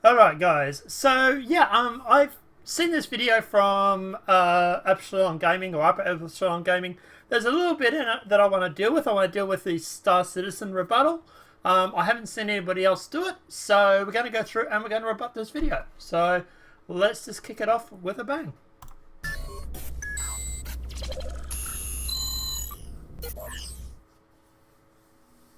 Alright guys, so yeah, I've seen this video from Echelon Gaming or Upper Echelon Gaming. There's a little bit in it that I want to deal with. I want to deal with the Star Citizen rebuttal. I haven't seen anybody else do it, so we're going to go through and we're going to rebut this video. So let's just kick it off with a bang.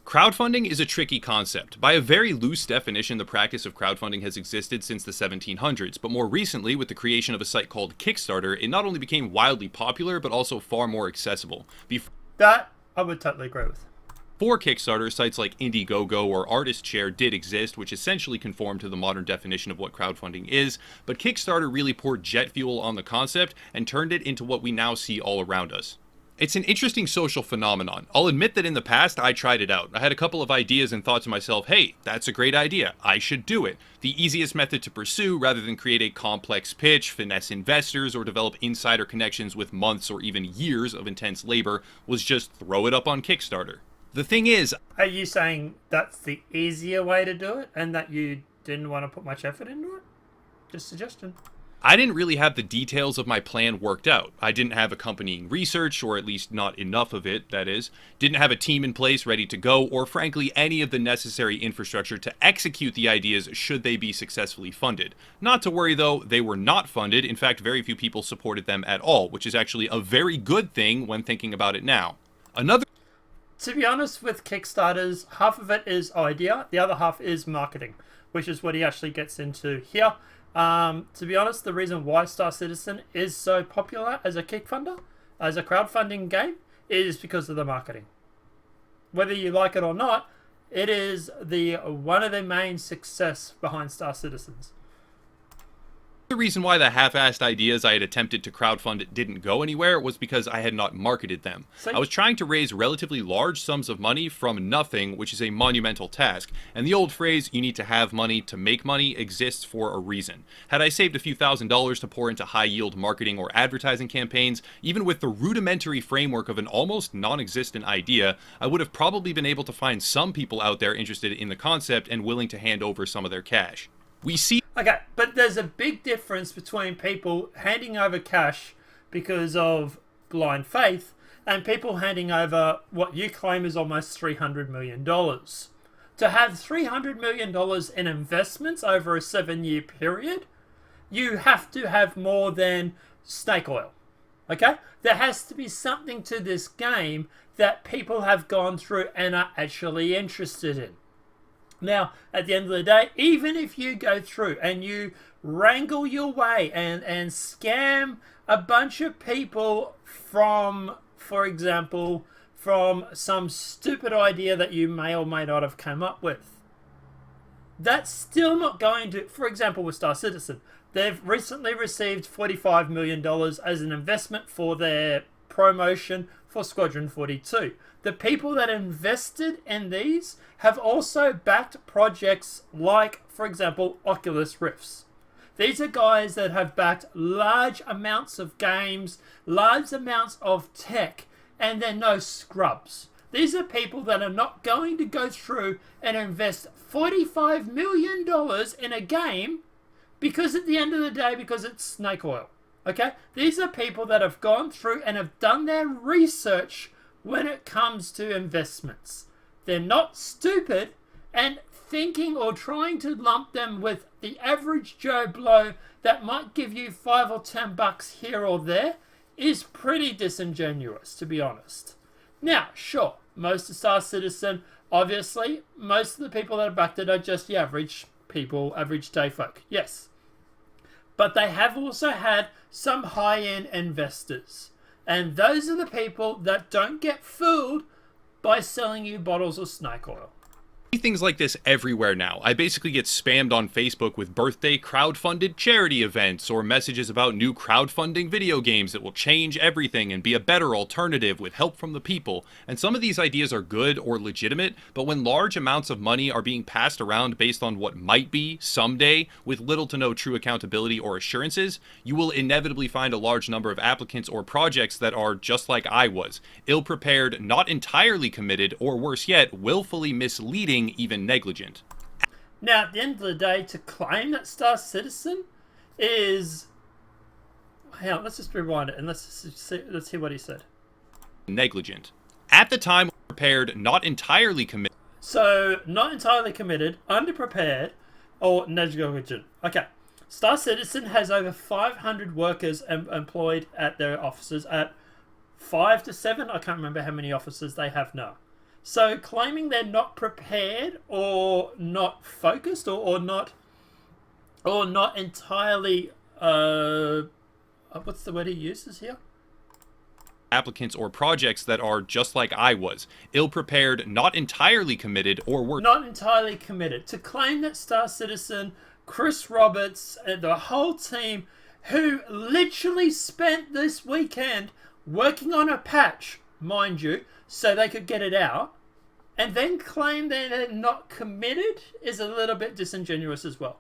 Crowdfunding is a tricky concept. By a very loose definition, the practice of crowdfunding has existed since the 1700s, but more recently, with the creation of a site called Kickstarter, it not only became wildly popular, but also far more accessible. That I would totally agree with. Before Kickstarter, sites like Indiegogo or Artist Share did exist, which essentially conform to the modern definition of what crowdfunding is, but Kickstarter really poured jet fuel on the concept and turned it into what we now see all around us. It's an interesting social phenomenon. I'll admit that in the past, I tried it out. I had a couple of ideas and thought to myself, hey, that's a great idea. I should do it. The easiest method to pursue, rather than create a complex pitch, finesse investors, or develop insider connections with months or even years of intense labor, was just throw it up on Kickstarter. The thing is, Are you saying that's the easier way to do it and that you didn't want to put much effort into it? Just a suggestion. I didn't really have the details of my plan worked out. I didn't have accompanying research, or at least not enough of it, that is. Didn't have a team in place ready to go, or frankly any of the necessary infrastructure to execute the ideas should they be successfully funded. Not to worry though, they were not funded. In fact, very few people supported them at all, which is actually a very good thing when thinking about it now. To be honest, with Kickstarters, half of it is idea, the other half is marketing, which is what he actually gets into here. To be honest, the reason why Star Citizen is so popular as a kickfunder, as a crowdfunding game, is because of the marketing. Whether you like it or not, it is one of the main success behind Star Citizens. The reason why the half-assed ideas I had attempted to crowdfund didn't go anywhere was because I had not marketed them. I was trying to raise relatively large sums of money from nothing, which is a monumental task, and the old phrase, you need to have money to make money, exists for a reason. Had I saved a few $1,000s to pour into high-yield marketing or advertising campaigns, even with the rudimentary framework of an almost non-existent idea, I would have probably been able to find some people out there interested in the concept and willing to hand over some of their cash. Okay, but there's a big difference between people handing over cash because of blind faith and people handing over what you claim is almost $300 million. To have $300 million in investments over a 7-year period, you have to have more than snake oil. Okay? There has to be something to this game that people have gone through and are actually interested in. Now, at the end of the day, even if you go through and you wrangle your way and scam a bunch of people from, for example, from some stupid idea that you may or may not have come up with, that's still not going to, for example, with Star Citizen, they've recently received $45 million as an investment for their promotion for Squadron 42. The people that invested in these have also backed projects like, for example, Oculus Rifts. These are guys that have backed large amounts of games, large amounts of tech, and they're no scrubs. These are people that are not going to go through and invest $45 million in a game because at the end of the day, because it's snake oil. Okay? These are people that have gone through and have done their research when it comes to investments. They're not stupid, and thinking or trying to lump them with the average Joe Blow that might give you $5 or $10 here or there is pretty disingenuous, to be honest. Now, sure, most of Star Citizen, obviously, most of the people that have backed it are just the average people, average day folk. Yes. But they have also had some high-end investors. And those are the people that don't get fooled by selling you bottles of snake oil. Things like this everywhere now. I basically get spammed on Facebook with birthday crowdfunded charity events or messages about new crowdfunding video games that will change everything and be a better alternative with help from the people. And some of these ideas are good or legitimate, but when large amounts of money are being passed around based on what might be someday with little to no true accountability or assurances, you will inevitably find a large number of applicants or projects that are just like I was, ill-prepared, not entirely committed, or worse yet, willfully misleading, even negligent. Now, at the end of the day, to claim that Star Citizen is... Hang on, let's just rewind it and let's hear what he said. Negligent. At the time, prepared, not entirely committed. So, not entirely committed, underprepared, or negligent. Okay. Star Citizen has over 500 workers employed at their offices at 5 to 7. I can't remember how many offices they have now. So claiming they're not prepared or not focused or not entirely what's the word he uses here? Applicants or projects that are just like I was, ill-prepared, not entirely committed, or were not entirely committed. To claim that Star Citizen, Chris Roberts, and the whole team who literally spent this weekend working on a patch, mind you, so they could get it out, and then claim that they're not committed is a little bit disingenuous as well.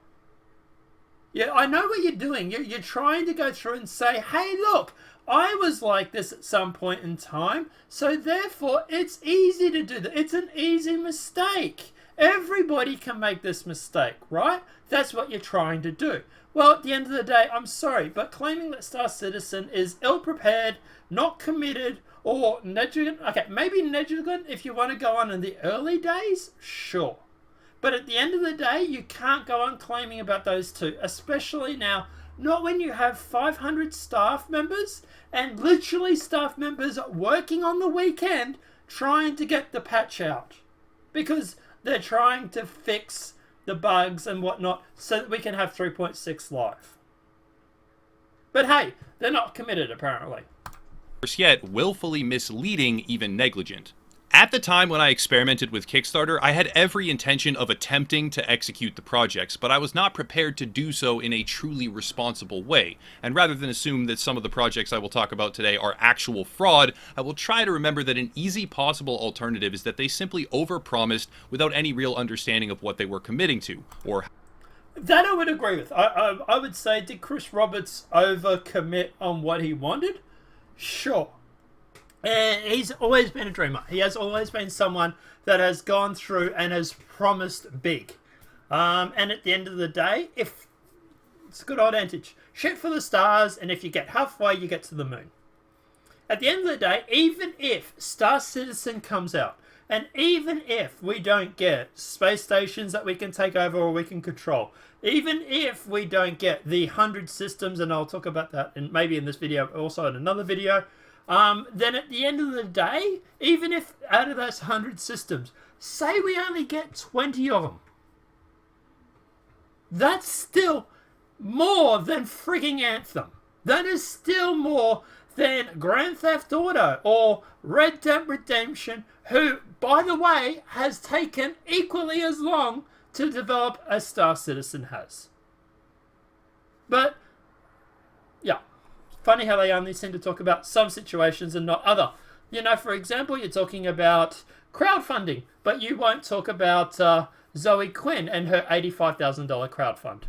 Yeah, I know what you're doing. You're trying to go through and say, hey, look, I was like this at some point in time, so therefore it's easy to do that. It's an easy mistake. Everybody can make this mistake, right? That's what you're trying to do. Well, at the end of the day, I'm sorry, but claiming that Star Citizen is ill-prepared, not committed, or negligent. Okay, maybe negligent if you want to go on in the early days, sure. But at the end of the day, you can't go on claiming about those two, especially now, not when you have 500 staff members and literally staff members working on the weekend trying to get the patch out. Because they're trying to fix the bugs and whatnot so that we can have 3.6 live. But hey, they're not committed apparently. Worse yet, willfully misleading, even negligent. At the time when I experimented with Kickstarter, I had every intention of attempting to execute the projects, but I was not prepared to do so in a truly responsible way. And rather than assume that some of the projects I will talk about today are actual fraud, I will try to remember that an easy possible alternative is that they simply overpromised without any real understanding of what they were committing to, or... That I would agree with. I would say, did Chris Roberts overcommit on what he wanted? Sure. He's always been a dreamer. He has always been someone that has gone through and has promised big. And at the end of the day, if it's a good old adage, shoot for the stars, and if you get halfway, you get to the moon. At the end of the day, even if Star Citizen comes out, and even if we don't get space stations that we can take over or we can control, even if we don't get the 100 systems, and I'll talk about that maybe in this video, also in another video, then at the end of the day, even if out of those 100 systems, say we only get 20 of them, that's still more than frigging Anthem. That is still more than Grand Theft Auto or Red Dead Redemption, who, by the way, has taken equally as long to develop as Star Citizen has. But, yeah. Funny how they only seem to talk about some situations and not other. You know, for example, you're talking about crowdfunding, but you won't talk about Zoe Quinn and her $85,000 crowdfund.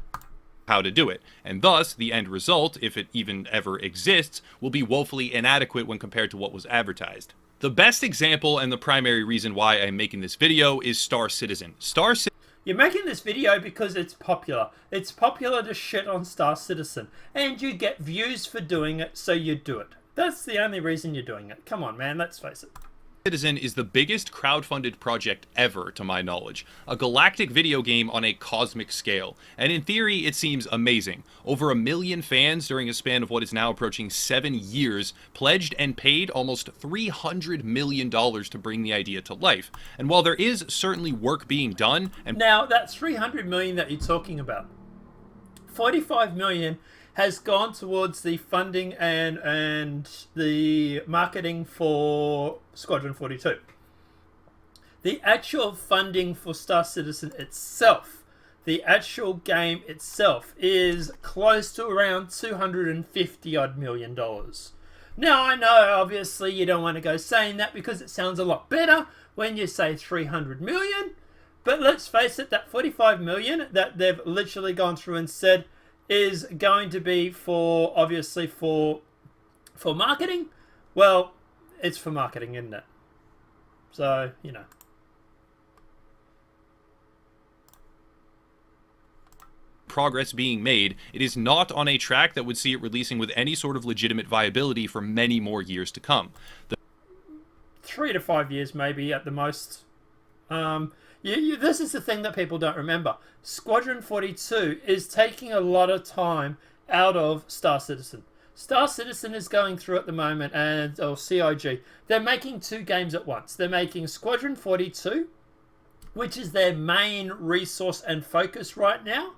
How to do it, and thus the end result, if it even ever exists, will be woefully inadequate when compared to what was advertised. The best example and the primary reason why I'm making this video is Star Citizen. You're making this video because it's popular. It's popular to shit on Star Citizen, and you get views for doing it, so you do it. That's the only reason you're doing it. Come on, man, let's face it. Citizen is the biggest crowdfunded project ever, to my knowledge. A galactic video game on a cosmic scale. And in theory, it seems amazing. Over 1 million fans during a span of what is now approaching 7 years pledged and paid almost $300 million to bring the idea to life. And while there is certainly work being done... and now, that $300 million that you're talking about, $45 million has gone towards the funding and the marketing for Squadron 42. The actual funding for Star Citizen itself, the actual game itself, is close to around $250 odd million. Now, I know, obviously, you don't want to go saying that because it sounds a lot better when you say $300 million. But let's face it, that $45 million that they've literally gone through and said is going to be for, obviously, for marketing. Well, it's for marketing, isn't it? So, you know. progress being made, it is not on a track that would see it releasing with any sort of legitimate viability for many more years to come. 3 to 5 years maybe at the most. This is the thing that people don't remember. Squadron 42 is taking a lot of time out of Star Citizen. Star Citizen is going through at the moment, or CIG. They're making 2 games at once. They're making Squadron 42, which is their main resource and focus right now,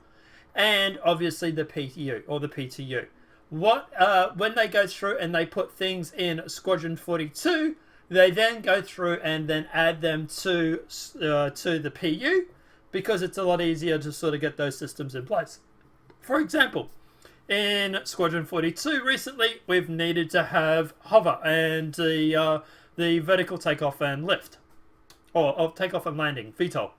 and obviously the PTU or the PTU. When they go through and they put things in Squadron 42, they then go through and then add them to the PU, because it's a lot easier to sort of get those systems in place. For example, in Squadron 42 recently, we've needed to have hover and the vertical takeoff and lift, or takeoff and landing, VTOL.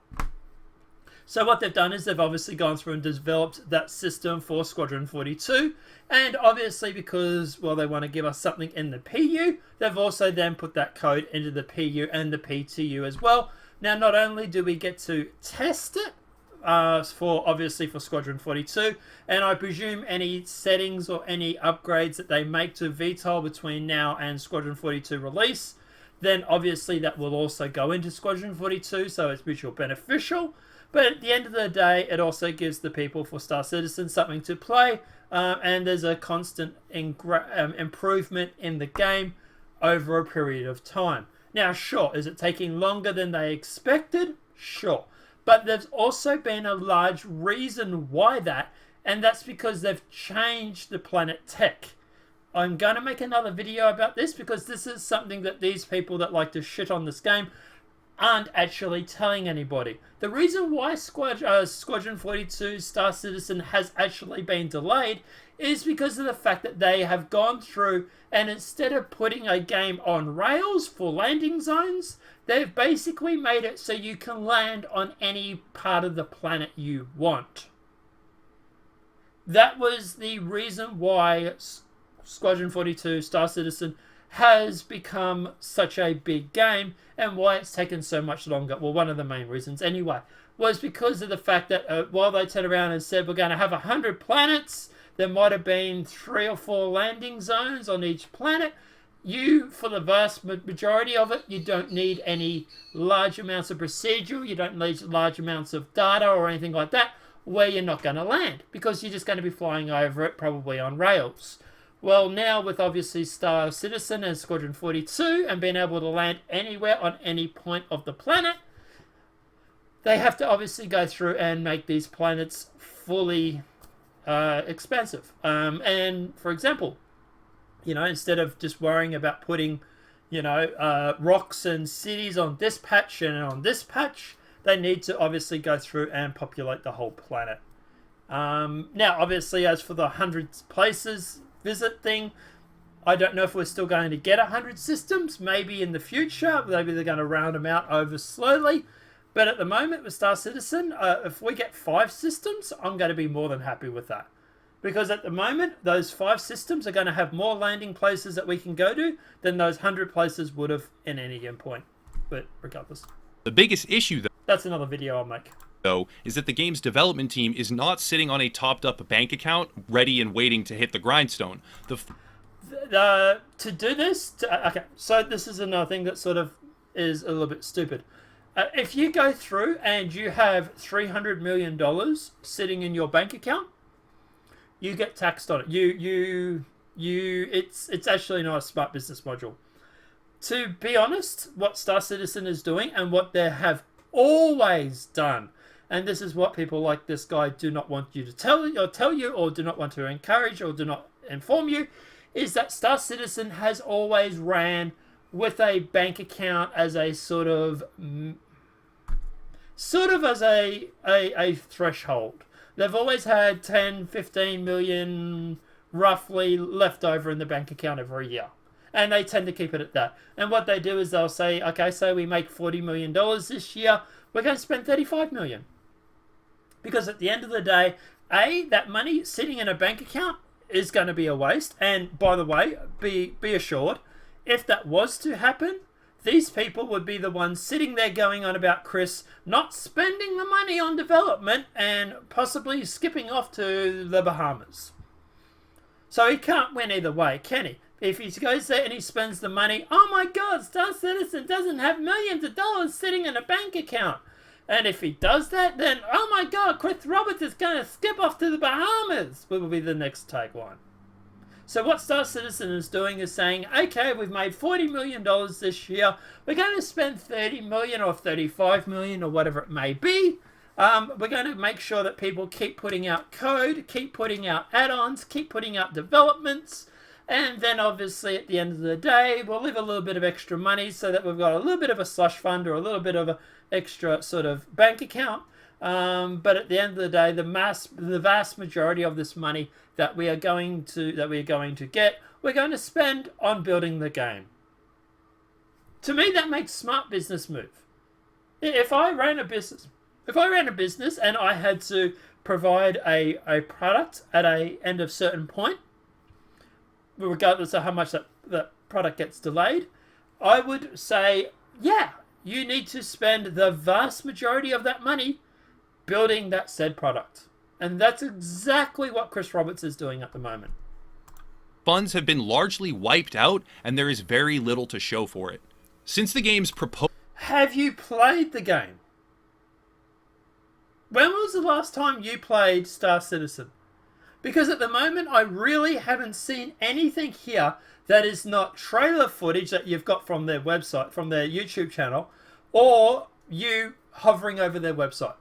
So what they've done is they've obviously gone through and developed that system for Squadron 42, and obviously because, well, they want to give us something in the PU, they've also then put that code into the PU and the PTU as well. Now, not only do we get to test it for Squadron 42, and I presume any settings or any upgrades that they make to VTOL between now and Squadron 42 release, then obviously that will also go into Squadron 42, so it's mutual beneficial. But at the end of the day, it also gives the people for Star Citizen something to play, and there's a constant improvement in the game over a period of time. Now, sure, is it taking longer than they expected? Sure. But there's also been a large reason why that, and that's because they've changed the planet tech. I'm going to make another video about this, because this is something that these people that like to shit on this game aren't actually telling anybody. The reason why Squadron 42 Star Citizen has actually been delayed is because of the fact that they have gone through and instead of putting a game on rails for landing zones, they've basically made it so you can land on any part of the planet you want. That was the reason why Squadron 42 Star Citizen has become such a big game, and why it's taken so much longer. Well, one of the main reasons anyway was because of the fact that while they turned around and said we're going to have 100 planets, there might have been 3 or 4 landing zones on each planet. For the vast majority of it, you don't need any large amounts of procedural, you don't need large amounts of data or anything like that, where you're not going to land, because you're just going to be flying over it, probably on rails. Well, now with obviously Star Citizen and Squadron 42 and being able to land anywhere on any point of the planet, they have to obviously go through and make these planets fully expansive. And for example, instead of just worrying about putting, rocks and cities on this patch and on this patch, they need to obviously go through and populate the whole planet. Now, obviously, as for the 100 places visit thing, I don't know if we're still going to get 100 systems. Maybe in the future, maybe they're going to round them out over slowly. But at the moment with Star Citizen, if we get 5 systems, I'm going to be more than happy with that. Because at the moment, those 5 systems are going to have more landing places that we can go to than those 100 places would have in any given point. But regardless. The biggest issue, that's another video I'll make, though, is that the game's development team is not sitting on a topped-up bank account ready and waiting to hit the grindstone. To do this... okay, so this is another thing that sort of is a little bit stupid. If you go through and you have $300 million sitting in your bank account, you get taxed on it. It's actually not a smart business module. To be honest, what Star Citizen is doing and what they have always done, and this is what people like this guy do not want you to tell you, or do not want to encourage, or do not inform you, is that Star Citizen has always ran with a bank account as a sort of as a threshold. They've always had 10, 15 million roughly left over in the bank account every year. And they tend to keep it at that. And what they do is they'll say, okay, so we make $40 million this year, we're going to spend $35 million. Because at the end of the day, that money sitting in a bank account is going to be a waste. And by the way, be assured, if that was to happen, these people would be the ones sitting there going on about Chris not spending the money on development and possibly skipping off to the Bahamas. So he can't win either way, can he? If he goes there and he spends the money, oh my God, Star Citizen doesn't have millions of dollars sitting in a bank account. And if he does that, then, oh my God, Chris Roberts is going to skip off to the Bahamas, will be the next tagline. So what Star Citizen is doing is saying, okay, we've made $40 million this year. We're going to spend $30 million or $35 million or whatever it may be. We're going to make sure that people keep putting out code, keep putting out add-ons, keep putting out developments. And then obviously at the end of the day, we'll leave a little bit of extra money so that we've got a little bit of a slush fund or a little bit of an extra sort of bank account. But at the end of the day, the vast majority of this money that we are going to get, we're going to spend on building the game. To me, that makes smart business move. If I ran a business and I had to provide a product at a end of certain point, regardless of how much that product gets delayed, I would say, yeah, you need to spend the vast majority of that money building that said product. And that's exactly what Chris Roberts is doing at the moment. Funds have been largely wiped out, and there is very little to show for it. Since the game's proposed... Have you played the game? When was the last time you played Star Citizen? Because at the moment, I really haven't seen anything here that is not trailer footage that you've got from their website, from their YouTube channel, or you hovering over their website.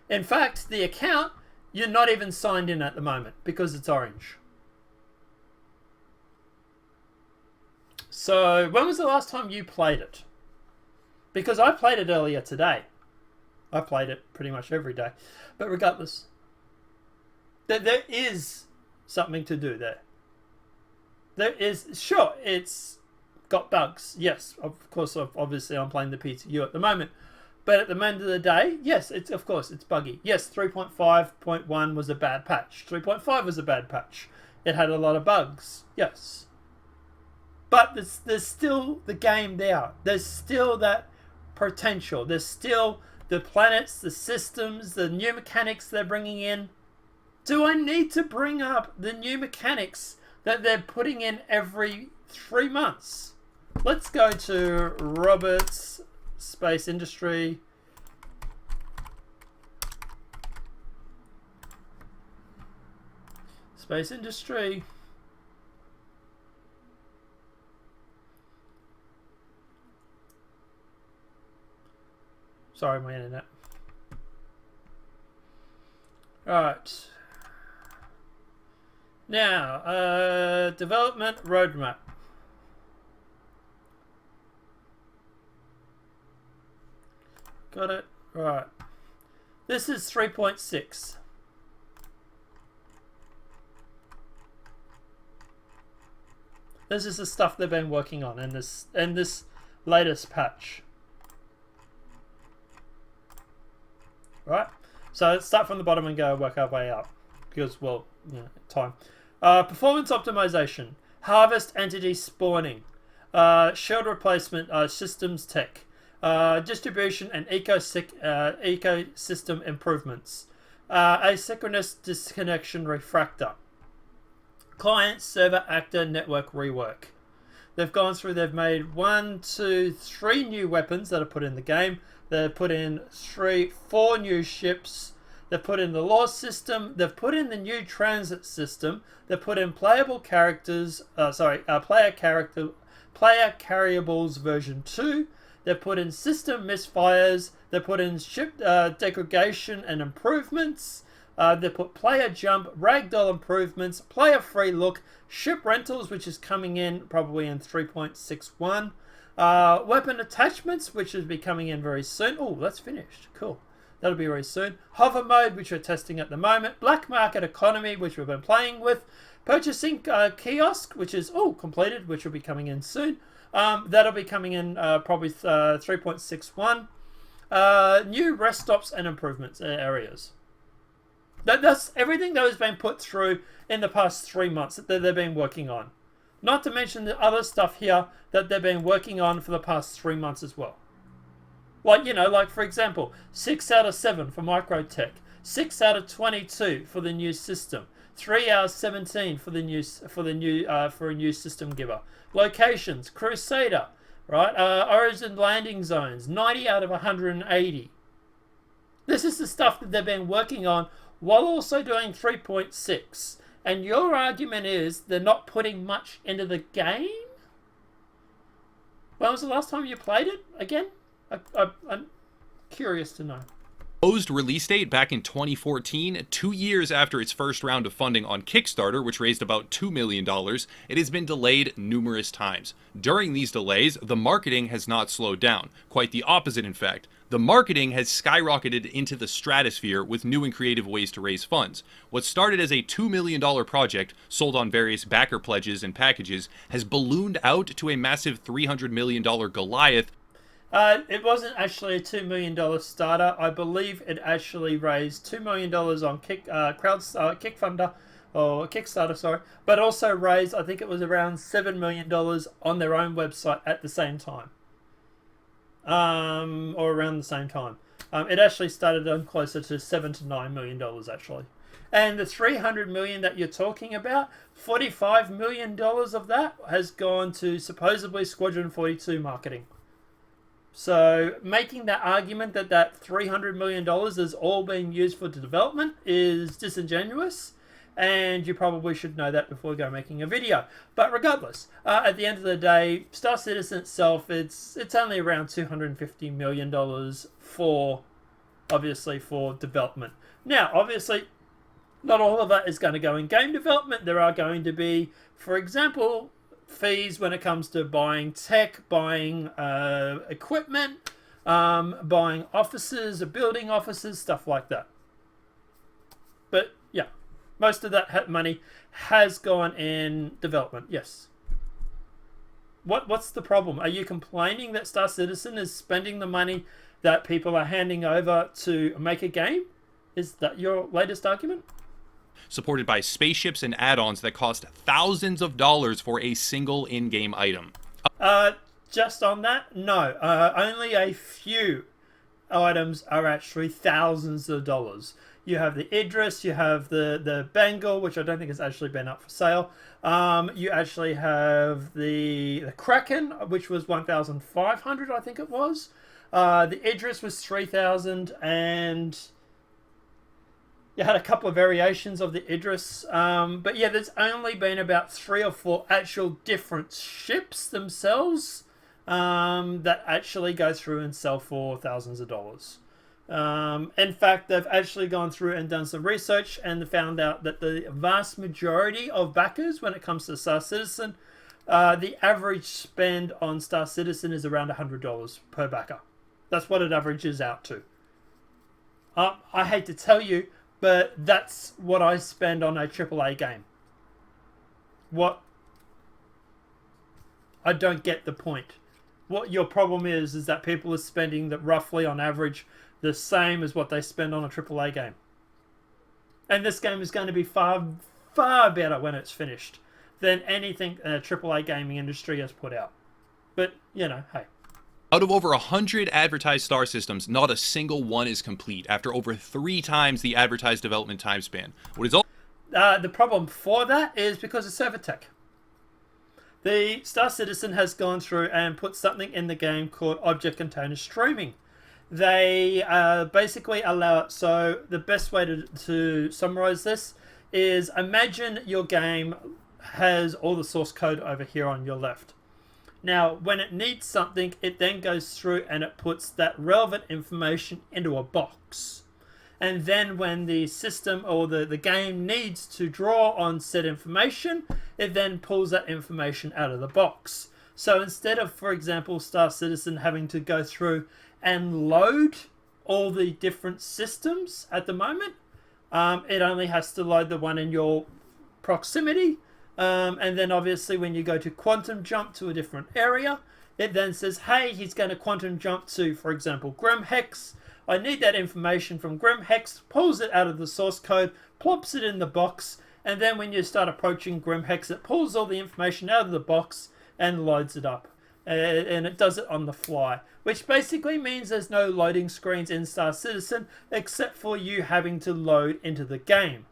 In fact, the account, you're not even signed in at the moment because it's orange. So, when was the last time you played it? Because I played it earlier today. I played it pretty much every day. But regardless, there is something to do there. There is, sure, it's got bugs. Yes, of course, obviously I'm playing the PTU at the moment. But at the end of the day, yes, it's buggy. Yes, 3.5.1 was a bad patch. 3.5 was a bad patch. It had a lot of bugs. Yes. But there's still the game there. There's still that potential. There's still the planets, the systems, the new mechanics they're bringing in. Do I need to bring up the new mechanics that they're putting in every 3 months? Let's go to Roberts Space Industry. Space Industry. Sorry, my internet. Alright. Now, development roadmap. Got it? Right. This is 3.6. This is the stuff they've been working on in this latest patch. Right? So let's start from the bottom and go work our way up. Because, well, you know, time. Performance optimization. Harvest entity spawning. Shield replacement. Systems tech. Distribution and ecosystem improvements. Asynchronous disconnection refractor. Client server actor network rework. They've gone through, they've made 1, 2, 3 new weapons that are put in the game. They've put in 4 new ships. They've put in the law system. They've put in the new transit system. They've put in playable characters. Player carryables version 2. They've put in system misfires. They've put in ship degradation and improvements. They put player jump, ragdoll improvements, player free look, ship rentals, which is coming in probably in 3.61. Weapon attachments, which will be coming in very soon. Oh, that's finished. Cool. That'll be very soon. Hover mode, which we're testing at the moment. Black market economy, which we've been playing with. Purchasing kiosk, which is completed, which will be coming in soon. That'll be coming in probably 3.61. New rest stops and improvements areas. That's everything that has been put through in the past 3 months that they've been working on. Not to mention the other stuff here that they've been working on for the past 3 months as well. Like, like for example, 6 out of 7 for Microtech, 6 out of 22 for the new system, 3 out of 17 for a new system giver. Locations, Crusader, right? Origin landing zones, 90 out of 180. This is the stuff that they've been working on while also doing 3.6. And your argument is they're not putting much into the game? When was the last time you played it again? I'm curious to know. Proposed release date back in 2014, 2 years after its first round of funding on Kickstarter, which raised about $2 million, it has been delayed numerous times. During these delays, the marketing has not slowed down. Quite the opposite, in fact. The marketing has skyrocketed into the stratosphere with new and creative ways to raise funds. What started as a $2 million project, sold on various backer pledges and packages, has ballooned out to a massive $300 million Goliath. It wasn't actually a $2 million starter. I believe it actually raised $2 million on Kickfunder, or Kickstarter, sorry, but also raised, I think it was around $7 million on their own website at the same time. Or around the same time. It actually started on closer to $7 to $9 million actually. And the $300 million that you're talking about, $45 million of that has gone to supposedly Squadron 42 marketing. So making that argument that $300 million is all being used for development is disingenuous, and you probably should know that before go making a video. But regardless, at the end of the day, Star Citizen itself, it's only around $250 million for development. Now, obviously, not all of that is going to go in game development. There are going to be, for example, fees when it comes to buying tech, buying equipment, buying offices, building offices, stuff like that. But yeah, most of that money has gone in development, yes. What's the problem? Are you complaining that Star Citizen is spending the money that people are handing over to make a game? Is that your latest argument? Supported by spaceships and add-ons that cost thousands of dollars for a single in-game item. Just on that, no. Only a few items are actually thousands of dollars. You have the Idris, you have the Bengal, which I don't think has actually been up for sale. You actually have the Kraken, which was 1,500, I think it was. The Idris was 3,000, and you had a couple of variations of the Idris. But yeah, there's only been about 3 or 4 actual different ships themselves that actually go through and sell for thousands of dollars. In fact, they've actually gone through and done some research and found out that the vast majority of backers, when it comes to Star Citizen, the average spend on Star Citizen is around $100 per backer. That's what it averages out to. I hate to tell you, but that's what I spend on a AAA game. What? I don't get the point. What your problem is that people are spending that roughly on average the same as what they spend on a AAA game. And this game is going to be far, far better when it's finished than anything a AAA gaming industry has put out. But, hey. Out of over 100 advertised Star Systems, not a single one is complete after over 3 times the advertised development time span. The problem for that is because of server tech. The Star Citizen has gone through and put something in the game called Object Container Streaming. They basically allow it. So the best way to summarize this is, imagine your game has all the source code over here on your left. Now, when it needs something, it then goes through and it puts that relevant information into a box. And then when the system or the game needs to draw on said information, it then pulls that information out of the box. So instead of, for example, Star Citizen having to go through and load all the different systems at the moment, it only has to load the one in your proximity. And then obviously when you go to quantum jump to a different area, it then says, hey, he's going to quantum jump to, for example, Grim Hex. I need that information from Grim Hex, pulls it out of the source code, plops it in the box, and then when you start approaching Grimhex, it pulls all the information out of the box and loads it up. And it does it on the fly, which basically means there's no loading screens in Star Citizen except for you having to load into the game.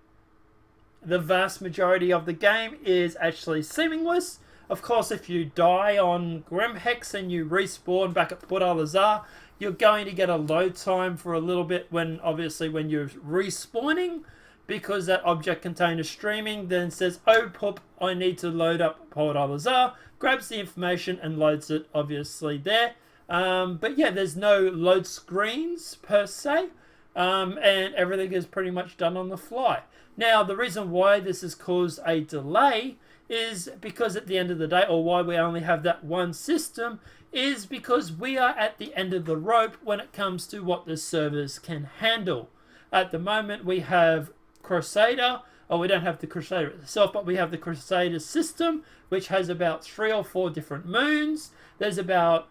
The vast majority of the game is actually seamless. Of course, if you die on Grimhex and you respawn back at Port Al-Azhar, you're going to get a load time for a little bit when you're respawning, because that object container streaming then says, oh poop, I need to load up Port Al-Azhar, grabs the information and loads it obviously there. But yeah, there's no load screens per se, and everything is pretty much done on the fly. Now, the reason why this has caused a delay is because at the end of the day, or why we only have that one system, is because we are at the end of the rope when it comes to what the servers can handle. At the moment, we have Crusader, or we don't have the Crusader itself, but we have the Crusader system, which has about 3 or 4 different moons. There's about,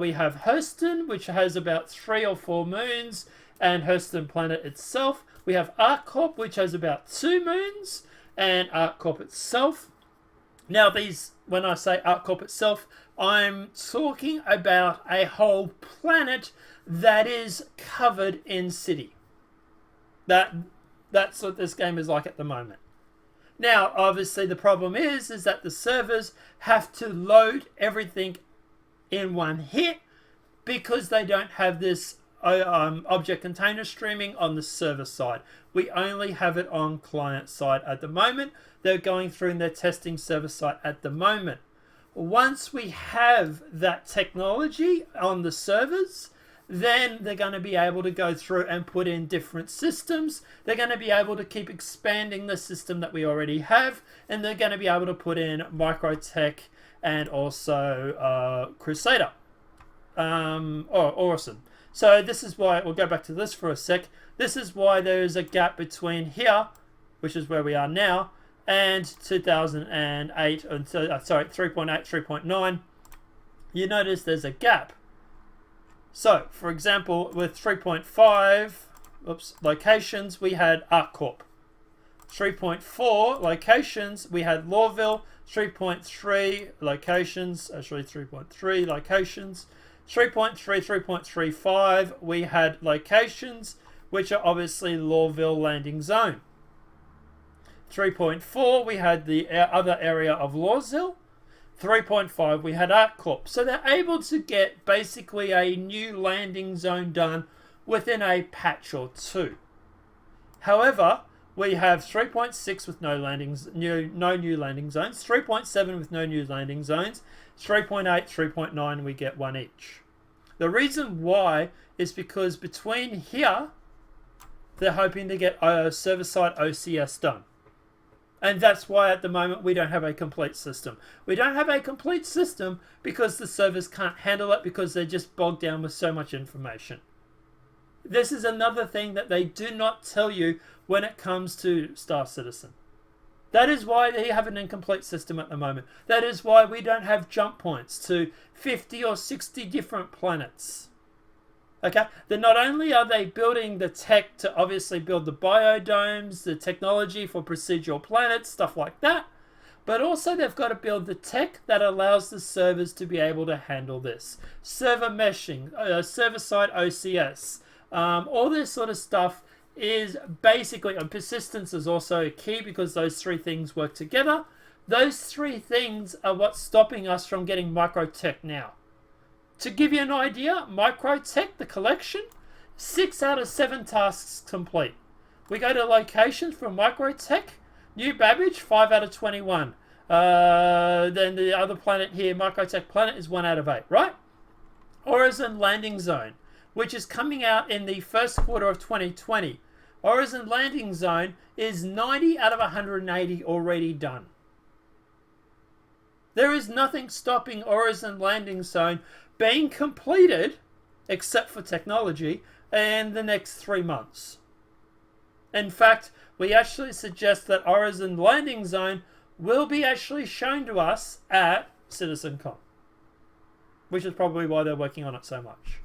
we have Hurston, which has about 3 or 4 moons, and Hurston planet itself. We have ArcCorp, which has about 2 moons, and ArcCorp itself. Now, when I say ArcCorp itself, I'm talking about a whole planet that is covered in city. That's what this game is like at the moment. Now, obviously, the problem is that the servers have to load everything in one hit because they don't have this object container streaming on the server side. We only have it on client side at the moment. They're going through and they're testing server side at the moment. Once we have that technology on the servers, then they're going to be able to go through and put in different systems. They're going to be able to keep expanding the system that we already have, and they're going to be able to put in Microtech and also Crusader or Orison. So this is why, we'll go back to this for a sec. This is why there is a gap between here, which is where we are now, and 2008, sorry, 3.8, 3.9. You notice there's a gap. So, for example, with 3.5 locations, we had ArcCorp. 3.4 locations, we had Lawville. 3.3 locations, actually 3.3 locations. 3.3, 3.35, we had locations, which are obviously Lawville Landing Zone. 3.4, we had the other area of Lawsville. 3.5, we had ArcCorp. So they're able to get basically a new landing zone done within a patch or two. However, we have 3.6 with no new landing zones, 3.7 with no new landing zones, 3.8, 3.9, we get one each. The reason why is because between here, they're hoping to get server-side OCS done. And that's why at the moment we don't have a complete system. We don't have a complete system because the servers can't handle it, because they're just bogged down with so much information. This is another thing that they do not tell you when it comes to Star Citizen. That is why they have an incomplete system at the moment. That is why we don't have jump points to 50 or 60 different planets. Okay, then not only are they building the tech to obviously build the biodomes, the technology for procedural planets, stuff like that, but also they've got to build the tech that allows the servers to be able to handle this. Server meshing, server-side OCS, all this sort of stuff is basically, and persistence is also key because those 3 things work together. Those 3 things are what's stopping us from getting Microtech now. To give you an idea, Microtech, the collection, 6 out of 7 tasks complete. We go to locations from Microtech, New Babbage, 5 out of 21. Then the other planet here, Microtech Planet, is 1 out of 8, right? Orison Landing Zone, which is coming out in the first quarter of 2020. Orison Landing Zone is 90 out of 180 already done. There is nothing stopping Orison Landing Zone being completed, except for technology, in the next 3 months. In fact, we actually suggest that Orison Landing Zone will be actually shown to us at CitizenCon, which is probably why they're working on it so much.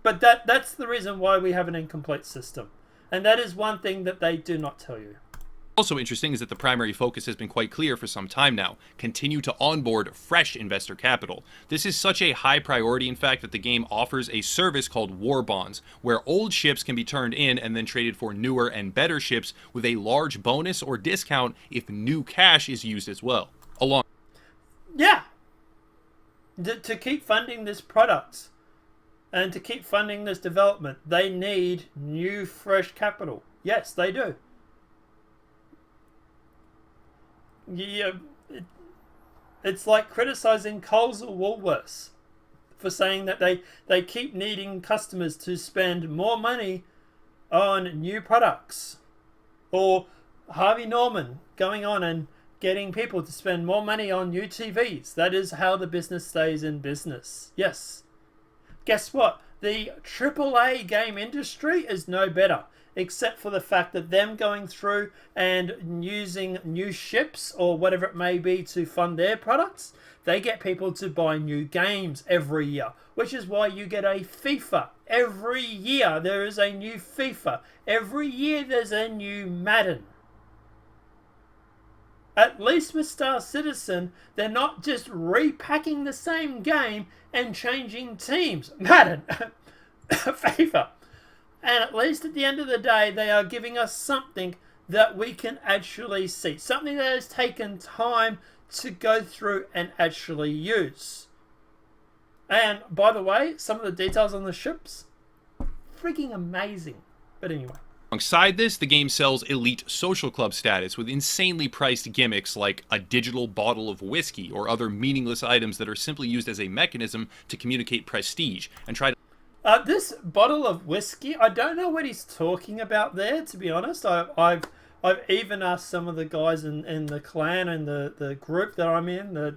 But that's the reason why we have an incomplete system. And that is one thing that they do not tell you. Also interesting is that the primary focus has been quite clear for some time now. Continue to onboard fresh investor capital. This is such a high priority, in fact, that the game offers a service called War Bonds, where old ships can be turned in and then traded for newer and better ships with a large bonus or discount if new cash is used as well. Yeah. To keep funding this product and to keep funding this development, they need new, fresh capital. Yes, they do. Yeah, it's like criticizing Coles or Woolworths for saying that they keep needing customers to spend more money on new products. Or Harvey Norman going on and getting people to spend more money on new TVs. That is how the business stays in business. Yes. Guess what? The AAA game industry is no better, except for the fact that them going through and using new ships or whatever it may be to fund their products, they get people to buy new games every year, which is why you get a FIFA. Every year there is a new FIFA. Every year there's a new Madden. At least with Star Citizen, they're not just repacking the same game and changing teams. Madden, FIFA. And at least at the end of the day, they are giving us something that we can actually see. Something that has taken time to go through and actually use. And by the way, some of the details on the ships, freaking amazing. But anyway. Alongside this, the game sells elite social club status with insanely priced gimmicks like a digital bottle of whiskey or other meaningless items that are simply used as a mechanism to communicate prestige and try to... This bottle of whiskey, I don't know what he's talking about there, to be honest. I've even asked some of the guys in the clan and the group that I'm in, the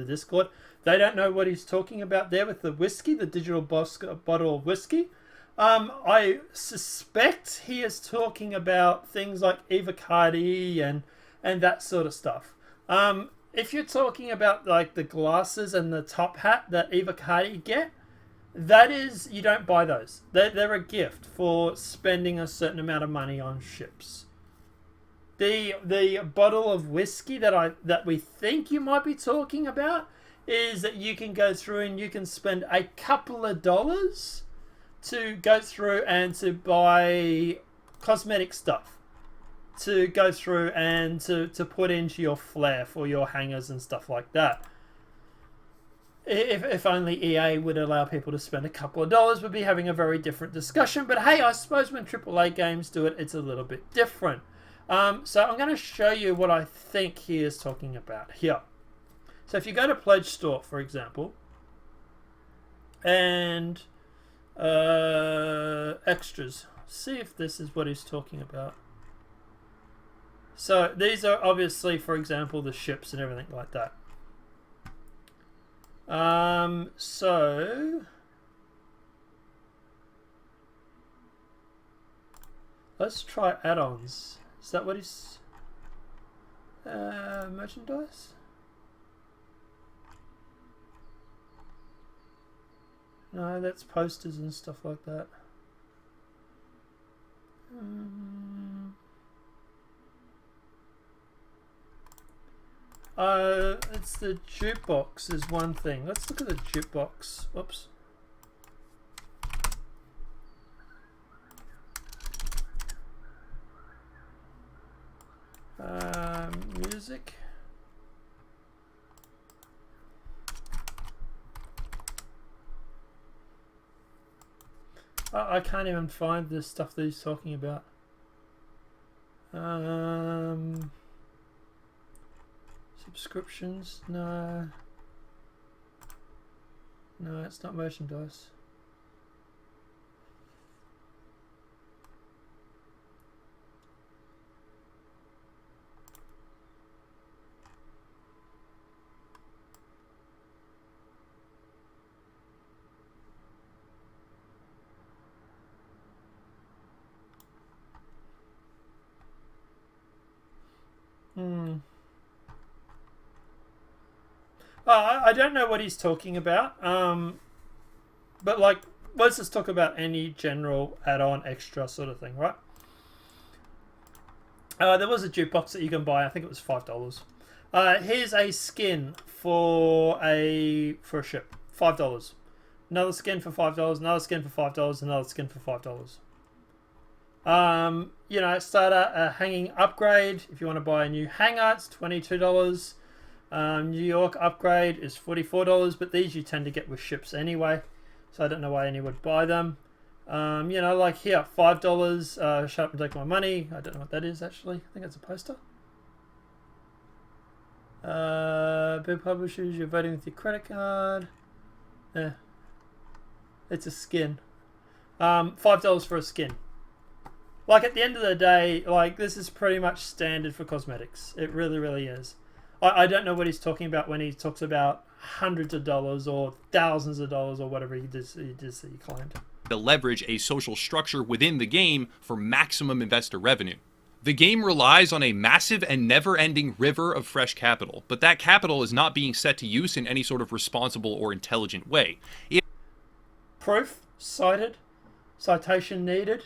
Discord. They don't know what he's talking about there with the whiskey, the digital bottle of whiskey. I suspect he is talking about things like Evocati and that sort of stuff. If you're talking about like the glasses and the top hat that Evocati get, that is, you don't buy those. They're a gift for spending a certain amount of money on ships. The bottle of whiskey that we think you might be talking about is that you can go through and you can spend a couple of dollars to go through and to buy cosmetic stuff, to go through and to put into your flare for your hangers and stuff like that. If only EA would allow people to spend a couple of dollars, we'd be having a very different discussion. But hey, I suppose when AAA games do it, it's a little bit different. So I'm going to show you what I think he is talking about here. So if you go to Pledge Store, for example, and extras, see if this is what he's talking about. So these are obviously, for example, the ships and everything like that. So let's try add-ons. Is that what he's merchandise? No, that's posters and stuff like that. It's the jukebox is one thing. Let's look at the jukebox. Oops. Music. I can't even find the stuff that he's talking about. Subscriptions? No. No, it's not merchandise. I don't know what he's talking about. But like, let's just talk about any general add-on extra sort of thing, right? There was a jukebox that you can buy. I think it was $5. Here's a skin for a ship. $5. Another skin for $5. Another skin for $5. Another skin for $5. Starter a hanging upgrade. If you want to buy a new hanger, it's $22. New York upgrade is $44, but these you tend to get with ships anyway, so I don't know why anyone would buy them. Like here, $5. Shut up and take my money. I don't know what that is actually. I think it's a poster. Big publishers, you're voting with your credit card. It's a skin. $5 for a skin. Like, at the end of the day, like, this is pretty much standard for cosmetics. It really, really is. I don't know what he's talking about when he talks about hundreds of dollars or thousands of dollars or whatever he claimed. To leverage a social structure within the game for maximum investor revenue. The game relies on a massive and never-ending river of fresh capital, but that capital is not being set to use in any sort of responsible or intelligent way. Proof cited, citation needed.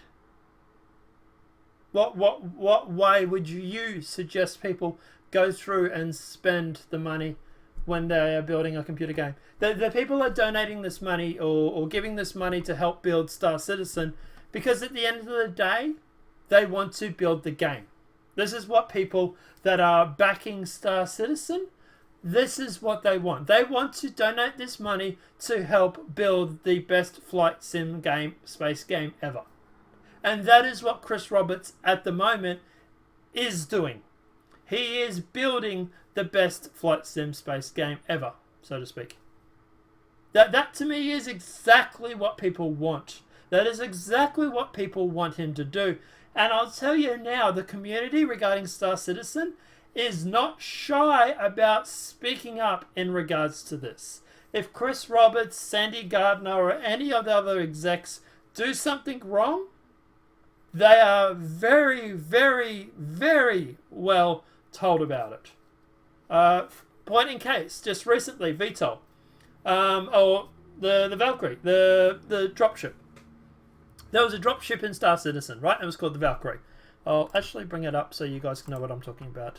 What way would you suggest people go through and spend the money when they are building a computer game? The people are donating this money or giving this money to help build Star Citizen because at the end of the day, they want to build the game. This is what people that are backing Star Citizen, this is what they want. They want to donate this money to help build the best flight sim game, space game ever. And that is what Chris Roberts at the moment is doing. He is building the best flight sim space game ever, so to speak. That to me is exactly what people want. That is exactly what people want him to do. And I'll tell you now, the community regarding Star Citizen is not shy about speaking up in regards to this. If Chris Roberts, Sandy Gardner, or any of the other execs do something wrong, they are very, very, very well told about it. Point in case, just recently, VTOL, or the Valkyrie, the dropship. There was a dropship in Star Citizen, right? It was called the Valkyrie. I'll actually bring it up so you guys can know what I'm talking about.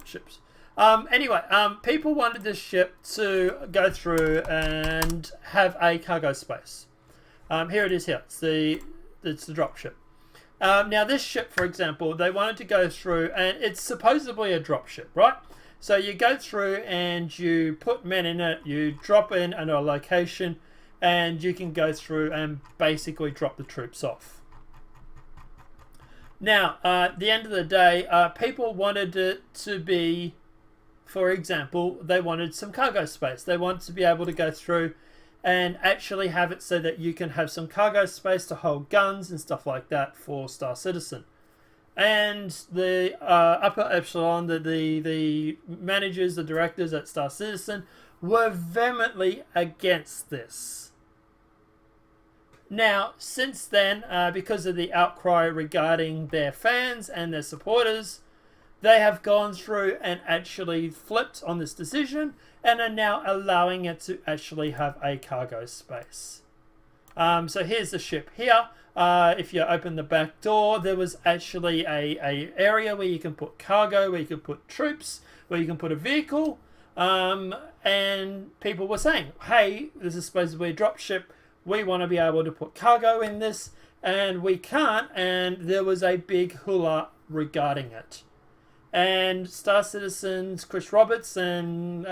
Ships. Anyway, people wanted this ship to go through and have a cargo space. Here it is here. It's the dropship. Now this ship, for example, they wanted to go through, and it's supposedly a dropship, right? So you go through and you put men in it, you drop in at a location, and you can go through and basically drop the troops off. Now, at the end of the day, people wanted it to be, for example, they wanted some cargo space. They wanted to be able to go through and actually have it so that you can have some cargo space to hold guns and stuff like that for Star Citizen. And the upper echelon, the managers, the directors at Star Citizen were vehemently against this. Now, since then, because of the outcry regarding their fans and their supporters, they have gone through and actually flipped on this decision and are now allowing it to actually have a cargo space. So here's the ship here. If you open the back door, there was actually a area where you can put cargo, where you can put troops, where you can put a vehicle. And people were saying, hey, this is supposed to be a drop ship. We want to be able to put cargo in this, and we can't. And there was a big hula regarding it. And Star Citizen's Chris Roberts and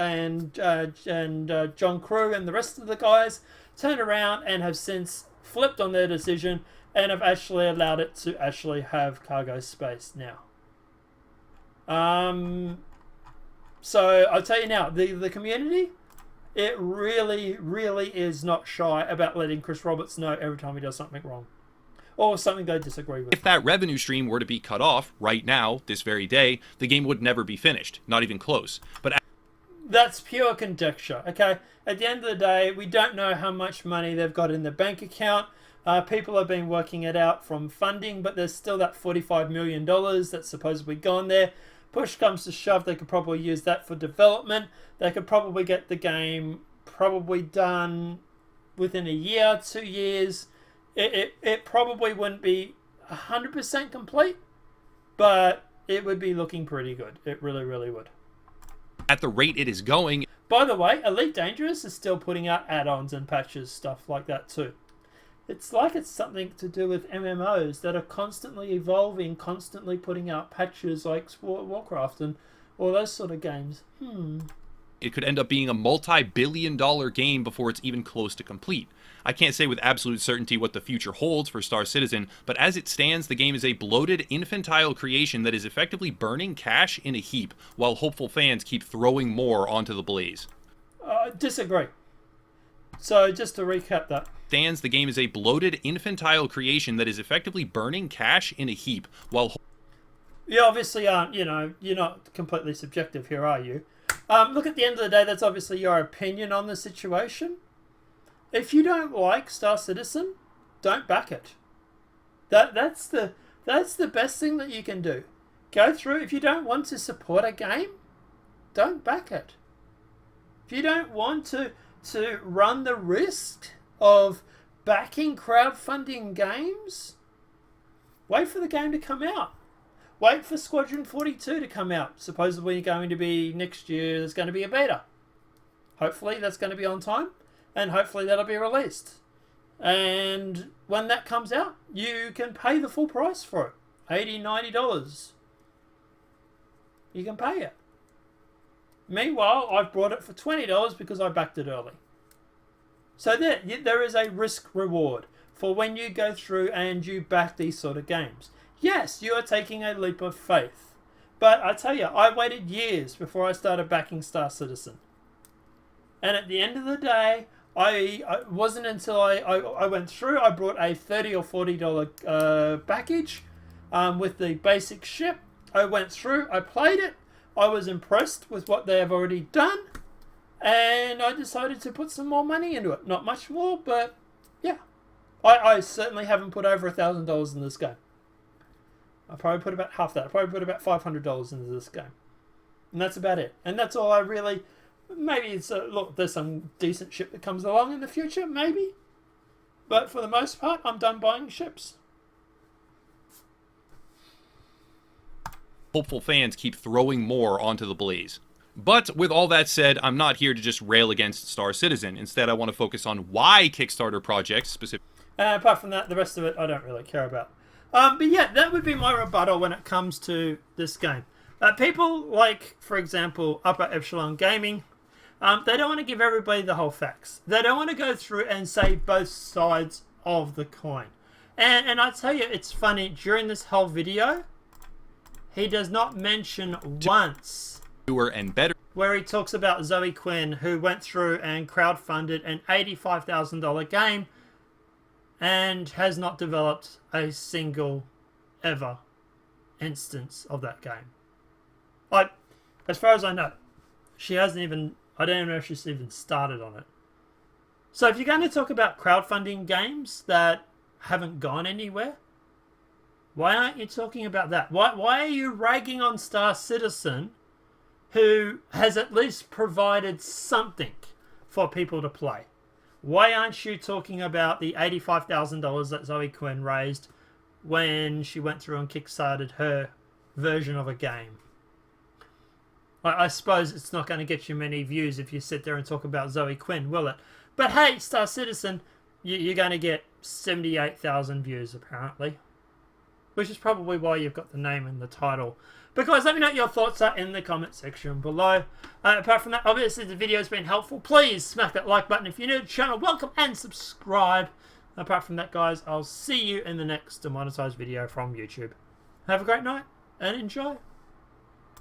John Crew and the rest of the guys turned around and have since flipped on their decision and have actually allowed it to actually have cargo space now. So I'll tell you now, the community, it really, really is not shy about letting Chris Roberts know every time he does something wrong. Or something they disagree with. If that revenue stream were to be cut off right now, this very day, the game would never be finished. Not even close. But that's pure conjecture, okay? At the end of the day, we don't know how much money they've got in their bank account. People have been working it out from funding, but there's still that $45 million that's supposedly gone there. Push comes to shove, they could probably use that for development. They could probably get the game probably done within a year, 2 years. It probably wouldn't be 100% complete, but it would be looking pretty good. It really, really would. At the rate it is going. By the way, Elite Dangerous is still putting out add-ons and patches, stuff like that too. It's like it's something to do with MMOs that are constantly evolving, constantly putting out patches like Warcraft and all those sort of games. It could end up being a multi-billion-dollar game before it's even close to complete. I can't say with absolute certainty what the future holds for Star Citizen, but as it stands, the game is a bloated, infantile creation that is effectively burning cash in a heap, while hopeful fans keep throwing more onto the blaze. Disagree. So, just to recap that. The game is a bloated, infantile creation that is effectively burning cash in a heap, while... You obviously aren't, you're not completely subjective here, are you? Look, at the end of the day, that's obviously your opinion on the situation. If you don't like Star Citizen, don't back it. That's the best thing that you can do. Go through. If you don't want to support a game, don't back it. If you don't want to run the risk of backing crowdfunding games, wait for the game to come out. Wait for Squadron 42 to come out. Supposedly going to be next year. There's going to be a beta. Hopefully that's going to be on time. And hopefully that'll be released. And when that comes out, you can pay the full price for it. $80, $90. You can pay it. Meanwhile, I've bought it for $20 because I backed it early. So there is a risk reward for when you go through and you back these sort of games. Yes, you are taking a leap of faith. But I tell you, I waited years before I started backing Star Citizen. And at the end of the day, I wasn't until I went through, I brought a $30 or $40 package with the basic ship. I went through, I played it. I was impressed with what they have already done. And I decided to put some more money into it. Not much more, but yeah. I certainly haven't put over $1,000 in this game. I probably put about half that. I probably put about $500 into this game. And that's about it. And that's all I really... Maybe it's look, there's some decent ship that comes along in the future, maybe. But for the most part, I'm done buying ships. Hopeful fans keep throwing more onto the blaze. But with all that said, I'm not here to just rail against Star Citizen. Instead, I want to focus on why Kickstarter projects specifically. Apart from that, the rest of it I don't really care about. But yeah, that would be my rebuttal when it comes to this game. People like, for example, Upper Echelon Gaming, they don't want to give everybody the whole facts. They don't want to go through and say both sides of the coin. And I tell you, it's funny, during this whole video, he does not mention once newer and better where he talks about Zoe Quinn, who went through and crowdfunded an $85,000 game and has not developed a single ever instance of that game. Like, as far as I know, she hasn't even, I don't even know if she's even started on it. So if you're going to talk about crowdfunding games that haven't gone anywhere, why aren't you talking about that? Why are you ragging on Star Citizen, who has at least provided something for people to play? Why aren't you talking about the $85,000 that Zoe Quinn raised when she went through and kickstarted her version of a game? I suppose it's not going to get you many views if you sit there and talk about Zoe Quinn, will it? But hey, Star Citizen, you're going to get 78,000 views apparently. Which is probably why you've got the name and the title. But guys, let me know what your thoughts are in the comment section below. Apart from that, obviously the video has been helpful. Please smack that like button if you're new to the channel. Welcome and subscribe. Apart from that, guys, I'll see you in the next demonetized video from YouTube. Have a great night and enjoy.